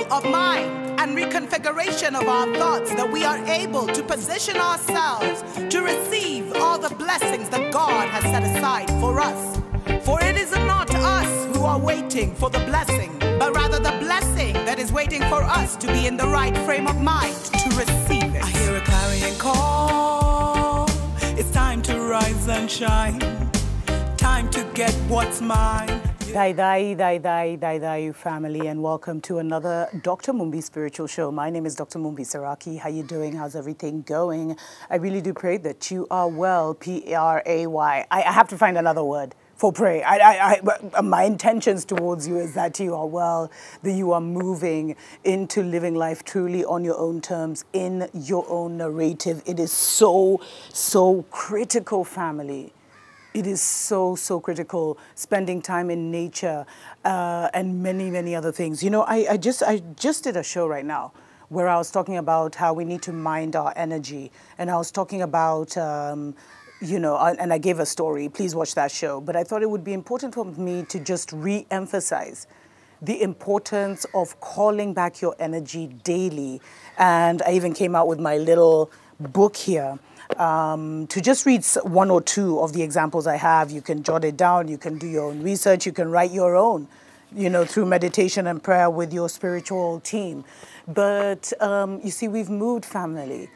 renewal of mind and reconfiguration of our thoughts that we are able to position ourselves to receive all the blessings that God has set aside for us. For it is not us who are waiting for the blessing, but rather the blessing that is waiting for us to be in the right frame of mind to receive it. I hear a clarion call. It's time to rise and shine. Time to get what's mine. Dai, family, and welcome to another Dr. Mumbi spiritual show. My name is Dr. Mumbi Saraki. How you doing? How's everything going? I really do pray that you are well. P-R-A-Y. I have to find another word for pray. My intentions towards you is that you are well, that you are moving into living life truly on your own terms, in your own narrative. It is so critical, family. It is so critical, spending time in nature and many other things. You know, I just did a show right now where I was talking about how we need to mind our energy. And I was talking about, you know, and I gave a story. Please watch that show. But I thought it would be important for me to just re-emphasize the importance of calling back your energy daily. And I even came out with my little book here. To just read one or two of the examples I have. You can jot it down, you can do your own research, you can write your own, you know, through meditation and prayer with your spiritual team. But you see, we've moved, family.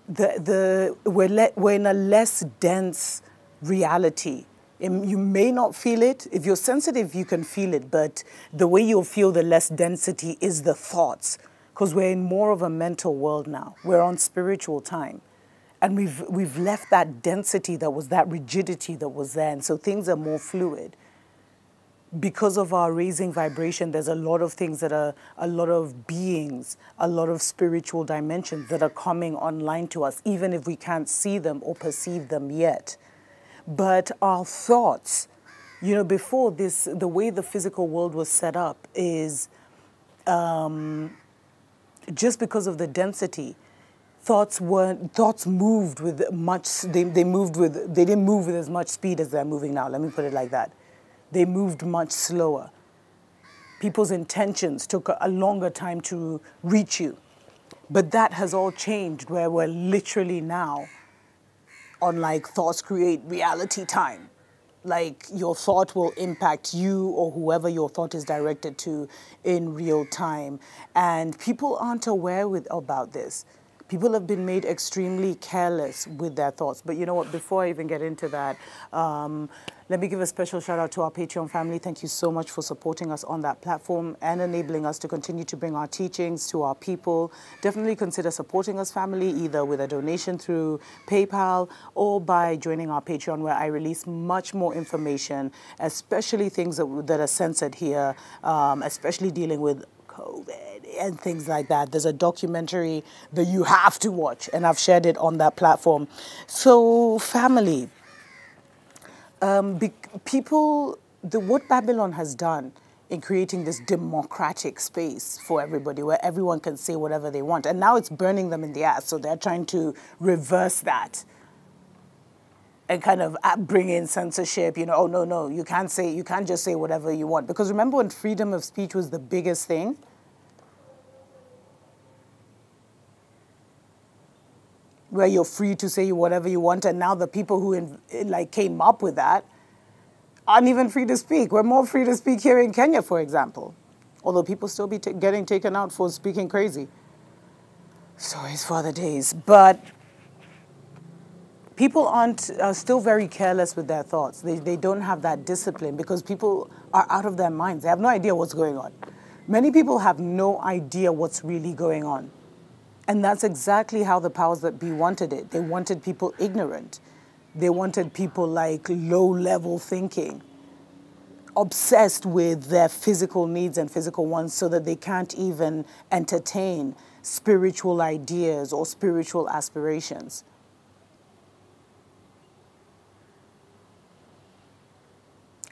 We're in a less dense reality. You may not feel it. If you're sensitive, you can feel it. But the way you'll feel the less density is the thoughts. Because we're in more of a mental world now. We're on spiritual time. And we've left that density that was, that rigidity that was there. And so things are more fluid. Because of our raising vibration, there's a lot of things that are, a lot of beings, a lot of spiritual dimensions that are coming online to us, even if we can't see them or perceive them yet. But our thoughts, you know, before this, the way the physical world was set up is just because of the density. Thoughts moved with much, they didn't move with as much speed as they're moving now. Let me put it like that. They moved much slower. People's intentions took a longer time to reach you. But that has all changed, where we're literally now on like thoughts create reality time. Like your thought will impact you or whoever your thought is directed to in real time. And people aren't aware about this. People have been made extremely careless with their thoughts. But you know what, before I even get into that, let me give a special shout out to our Patreon family. Thank you so much for supporting us on that platform and enabling us to continue to bring our teachings to our people. Definitely consider supporting us, family, either with a donation through PayPal or by joining our Patreon, where I release much more information, especially things that are censored here, especially dealing with COVID and things like that. There's a documentary that you have to watch, and I've shared it on that platform. So, family, what Babylon has done in creating this democratic space for everybody, where everyone can say whatever they want, and now it's burning them in the ass, so they're trying to reverse that and kind of bring in censorship. You know, oh no, you can't just say whatever you want. Because remember when freedom of speech was the biggest thing? Where you're free to say whatever you want, and now the people who came up with that aren't even free to speak. We're more free to speak here in Kenya, for example. Although people still be getting taken out for speaking crazy. Stories for other days. But people are still very careless with their thoughts. They don't have that discipline because people are out of their minds. They have no idea what's going on. Many people have no idea what's really going on. And that's exactly how the powers that be wanted it. They wanted people ignorant. They wanted people like low-level thinking, obsessed with their physical needs and physical wants, so that they can't even entertain spiritual ideas or spiritual aspirations.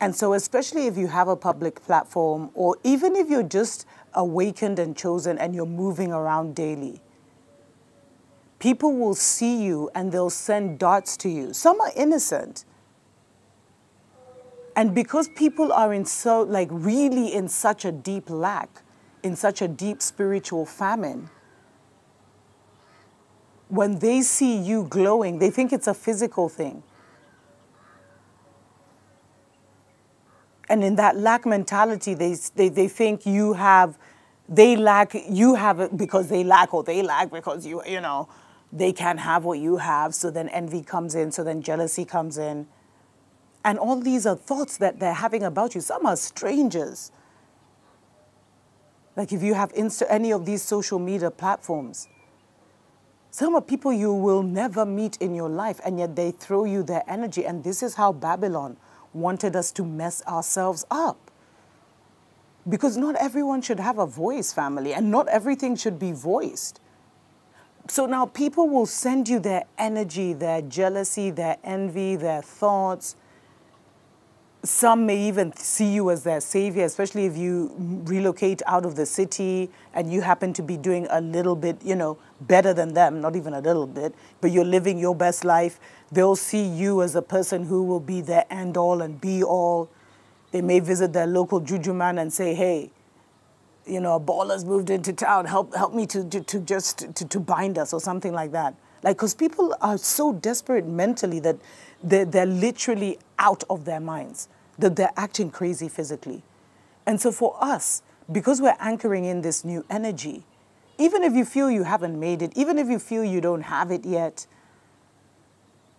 And so especially if you have a public platform, or even if you're just awakened and chosen and you're moving around daily, people will see you and they'll send darts to you. Some are innocent. And because people are really in such a deep lack, in such a deep spiritual famine, when they see you glowing, they think it's a physical thing. And in that lack mentality, they think you have, they lack, you have it because they lack, or they lack because you know, they can't have what you have. So then envy comes in, so then jealousy comes in. And all these are thoughts that they're having about you. Some are strangers. Like if you have any of these social media platforms, some are people you will never meet in your life, and yet they throw you their energy. And this is how Babylon wanted us to mess ourselves up. Because not everyone should have a voice, family, and not everything should be voiced. So now people will send you their energy, their jealousy, their envy, their thoughts. Some may even see you as their savior, especially if you relocate out of the city and you happen to be doing a little bit, you know, better than them, not even a little bit, but you're living your best life. They'll see you as a person who will be their end all and be all. They may visit their local juju man and say, hey, you know, a baller's moved into town, help me to bind us, or something like that. Like, because people are so desperate mentally that they're literally out of their minds, that they're acting crazy physically. And so for us, because we're anchoring in this new energy, even if you feel you haven't made it, even if you feel you don't have it yet,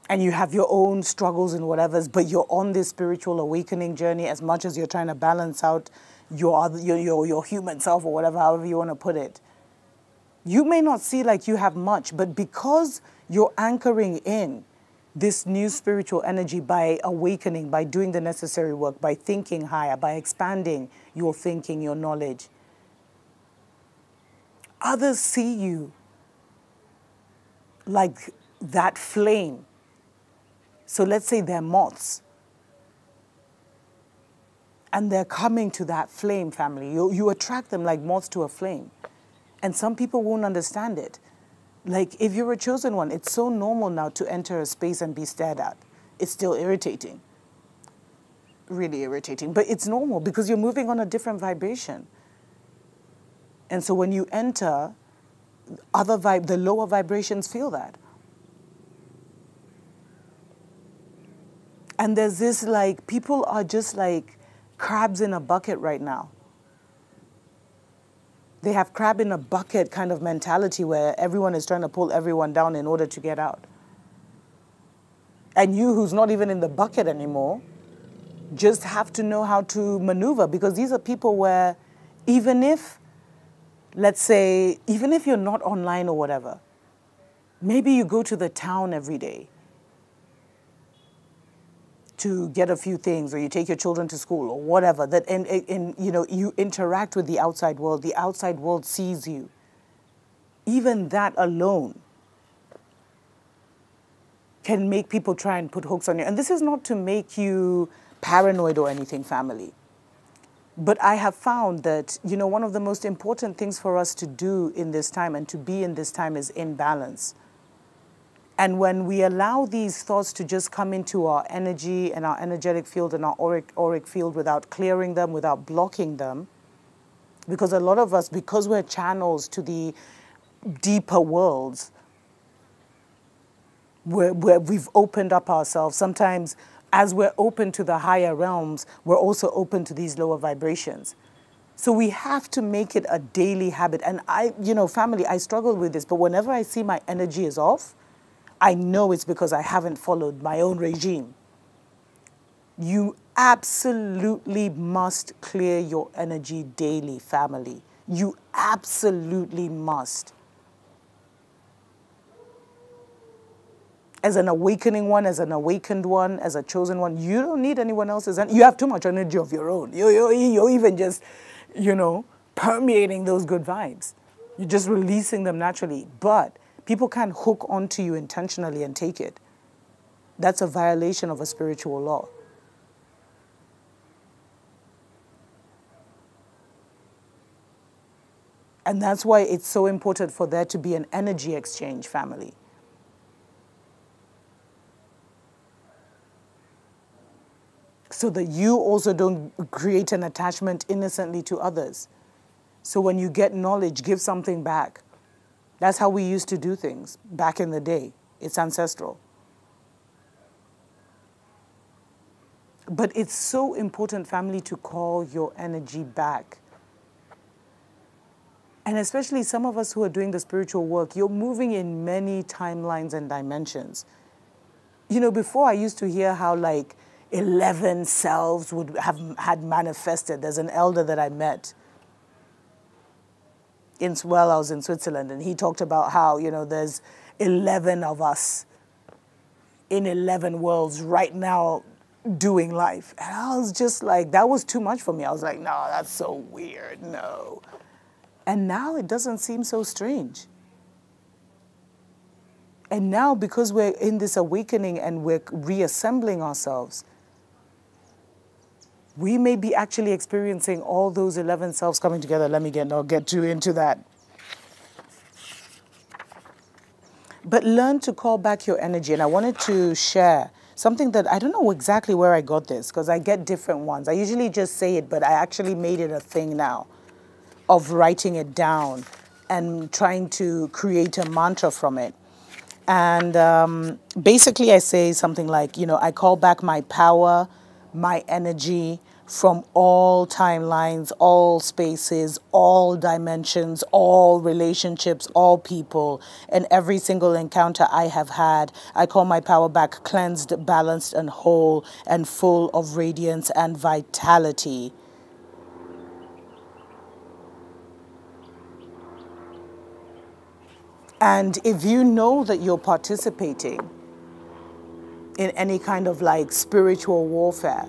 and you have your own struggles and whatever, but you're on this spiritual awakening journey, as much as you're trying to balance out your human self, or whatever, however you want to put it. You may not see like you have much, but because you're anchoring in this new spiritual energy by awakening, by doing the necessary work, by thinking higher, by expanding your thinking, your knowledge, others see you like that flame. So let's say they're moths, and they're coming to that flame, family. You attract them like moths to a flame. And some people won't understand it. Like, if you're a chosen one, it's so normal now to enter a space and be stared at. It's still irritating. Really irritating. But it's normal because you're moving on a different vibration. And so when you enter, the lower vibrations feel that. And there's this, like, people are just like crabs in a bucket right now. They have crab in a bucket kind of mentality where everyone is trying to pull everyone down in order to get out. And you, who's not even in the bucket anymore, just have to know how to maneuver, because these are people where even if, let's say, even if you're not online or whatever, maybe you go to the town every day to get a few things, or you take your children to school or whatever, that and you know, you interact with the outside world sees you. Even that alone can make people try and put hooks on you. And this is not to make you paranoid or anything, family. But I have found that, you know, one of the most important things for us to do in this time and to be in this time is in balance. And when we allow these thoughts to just come into our energy and our energetic field and our auric field without clearing them, without blocking them, because a lot of us, because we're channels to the deeper worlds, where we've opened up ourselves, sometimes as we're open to the higher realms, we're also open to these lower vibrations. So we have to make it a daily habit. And I, you know, family, I struggle with this, but whenever I see my energy is off, I know it's because I haven't followed my own regime. You absolutely must clear your energy daily, family. You absolutely must. As an awakening one, as an awakened one, as a chosen one, you don't need anyone else's. And you have too much energy of your own. You're even just, you know, permeating those good vibes. You're just releasing them naturally. But people can't hook onto you intentionally and take it. That's a violation of a spiritual law. And that's why it's so important for there to be an energy exchange, family. So that you also don't create an attachment innocently to others. So when you get knowledge, give something back. That's how we used to do things back in the day. It's ancestral. But it's so important, family, to call your energy back. And especially some of us who are doing the spiritual work, you're moving in many timelines and dimensions. You know, before I used to hear how like 11 selves would have had manifested. There's an elder that I met while I was in Switzerland, and he talked about how, you know, there's 11 of us in 11 worlds right now doing life. And I was just like, that was too much for me. I was like, no, that's so weird, no. And now it doesn't seem so strange. And now, because we're in this awakening and we're reassembling ourselves, we may be actually experiencing all those 11 selves coming together. Let me get too into that. But learn to call back your energy. And I wanted to share something that I don't know exactly where I got this, because I get different ones. I usually just say it, but I actually made it a thing now of writing it down and trying to create a mantra from it. And basically I say something like, you know, I call back my power, my energy from all timelines, all spaces, all dimensions, all relationships, all people, and every single encounter I have had. I call my power back cleansed, balanced, and whole, and full of radiance and vitality. And if you know that you're participating in any kind of like spiritual warfare,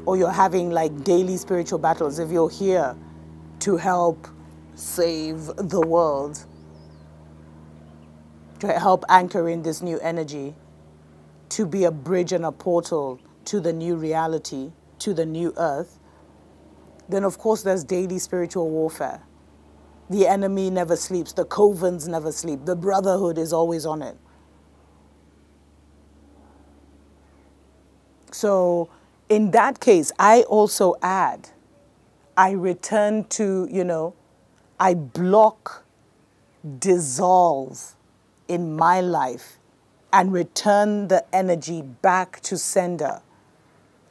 or you're having like daily spiritual battles, if you're here to help save the world, to help anchor in this new energy, to be a bridge and a portal to the new reality, to the new earth, then of course there's daily spiritual warfare. The enemy never sleeps. The covens never sleep. The brotherhood is always on it. So in that case, I also add, I return to, you know, I block, dissolve in my life and return the energy back to sender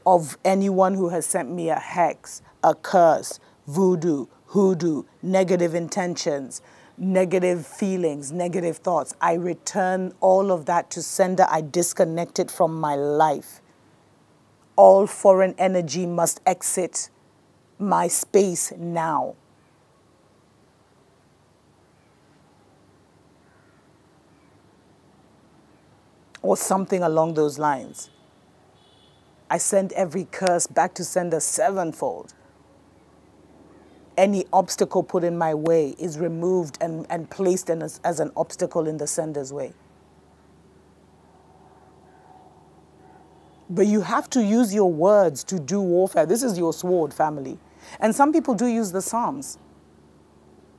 of anyone who has sent me a hex, a curse, voodoo, hoodoo, negative intentions, negative feelings, negative thoughts. I return all of that to sender. I disconnect it from my life. All foreign energy must exit my space now. Or something along those lines. I send every curse back to sender sevenfold. Any obstacle put in my way is removed and placed in as an obstacle in the sender's way. But you have to use your words to do warfare. This is your sword, family. And some people do use the Psalms.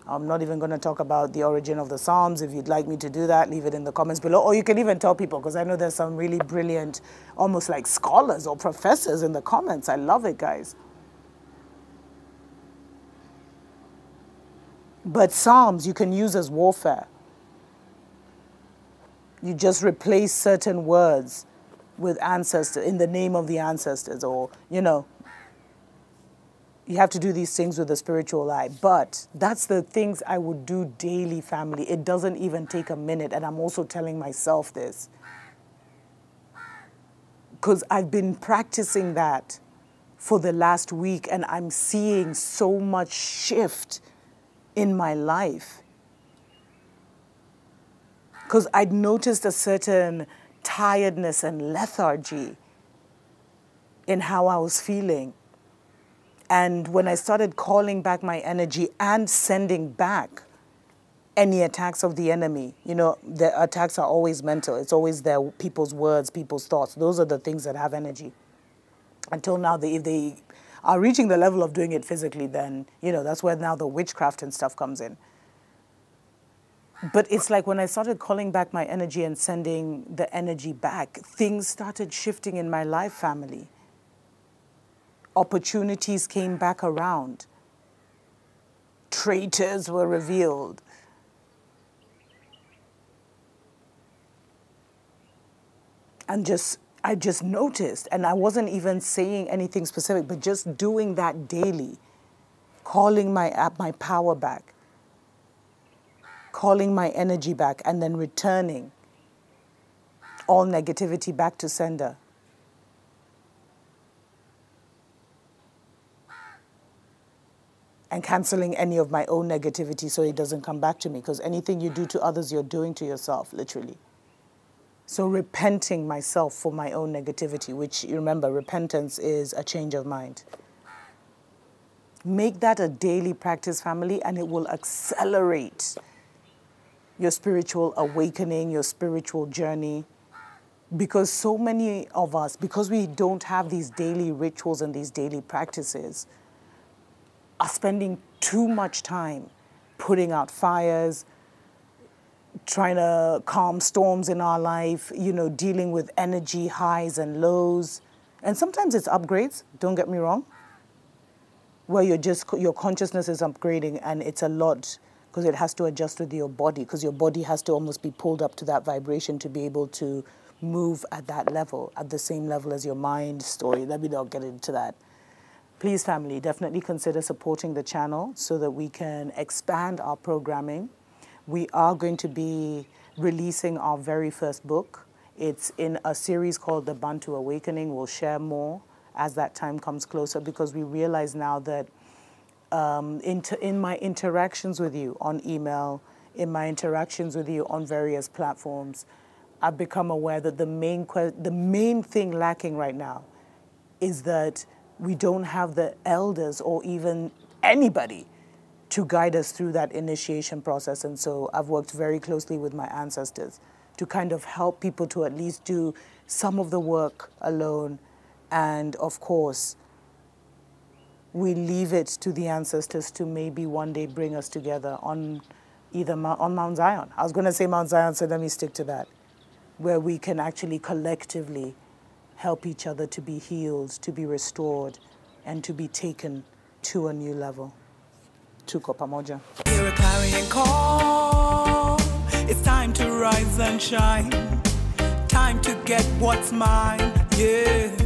I'm not even going to talk about the origin of the Psalms. If you'd like me to do that, leave it in the comments below. Or you can even tell people, because I know there's some really brilliant, almost like scholars or professors in the comments. I love it, guys. But Psalms you can use as warfare. You just replace certain words with ancestors, in the name of the ancestors, or, you know, you have to do these things with a spiritual eye. But that's the things I would do daily, family. It doesn't even take a minute, and I'm also telling myself this, because I've been practicing that for the last week, and I'm seeing so much shift in my life. Because I'd noticed a certain tiredness and lethargy in how I was feeling. And when I started calling back my energy and sending back any attacks of the enemy, you know, the attacks are always mental. It's always their people's words, people's thoughts. Those are the things that have energy. Until now, if they are reaching the level of doing it physically, then, you know, that's where now the witchcraft and stuff comes in. But it's like when I started calling back my energy and sending the energy back, things started shifting in my life, family. Opportunities came back around. traitors were revealed. And I just noticed, and I wasn't even saying anything specific, but just doing that daily, calling my power back, calling my energy back, and then returning all negativity back to sender. And canceling any of my own negativity so it doesn't come back to me, because anything you do to others, you're doing to yourself, literally. So repenting myself for my own negativity, which, you remember, repentance is a change of mind. Make that a daily practice, family, and it will accelerate your spiritual awakening, your spiritual journey. Because so many of us, because we don't have these daily rituals and these daily practices, are spending too much time putting out fires, trying to calm storms in our life, dealing with energy highs and lows. And sometimes it's upgrades, don't get me wrong, where your consciousness is upgrading, and it's a lot because it has to adjust with your body, because your body has to almost be pulled up to that vibration to be able to move at that level, at the same level as your mind story. Let me not get into that. Please, family, definitely consider supporting the channel so that we can expand our programming. We are going to be releasing our very first book. It's in a series called the Bantu Awakening. We'll share more as that time comes closer, because we realize now that in my interactions with you on email, in my interactions with you on various platforms, I've become aware that the main thing lacking right now is that we don't have the elders or even anybody to guide us through that initiation process. And so I've worked very closely with my ancestors to kind of help people to at least do some of the work alone. And of course, we leave it to the ancestors to maybe one day bring us together on on Mount Zion. I was going to say Mount Zion, so let me stick to that, where we can actually collectively help each other to be healed, to be restored, and to be taken to a new level. Tuko pamoja. Hear a clarion call. It's time to rise and shine. Time to get what's mine. Yeah.